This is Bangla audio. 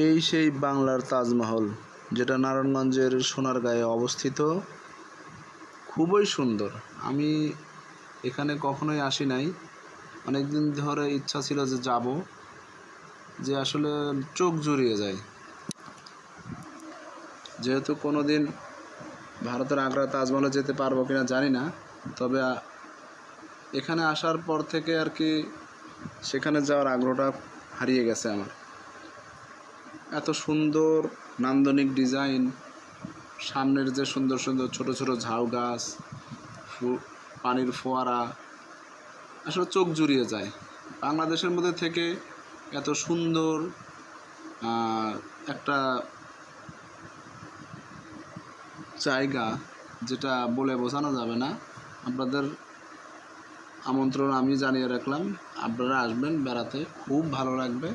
এই সেই বাংলার তাজমহল, যেটা নারায়ণগঞ্জের সোনারগাঁয়ে অবস্থিত। খুবই সুন্দর। আমি এখানে কখনোই আসি নাই, অনেক দিন ধরে ইচ্ছা ছিল যে যাব, যে আসলে চোখ জুড়িয়ে যায়। যেহেতু কোনো দিন ভারতের আগ্রা তাজমহলে যেতে পারবো কিনা জানি না, তবে এখানে আসার পর থেকে আর কি সেখানে যাওয়ার আগ্রহটা হারিয়ে গেছে আমার। এত সুন্দর নান্দনিক ডিজাইন, সামনের যে সুন্দর সুন্দর ছোট ছোট ঝাউ গাছ, পানির ফোয়ারা, আসলে চোখ জুড়িয়ে যায়। বাংলাদেশের মধ্যে থেকে এত সুন্দর একটা জায়গা, যেটা বলে বোঝানো যাবে না। আপনাদের আমন্ত্রণ আমি জানিয়ে রাখলাম, আপনারা আসবেন বেড়াতে, খুব ভালো লাগবে।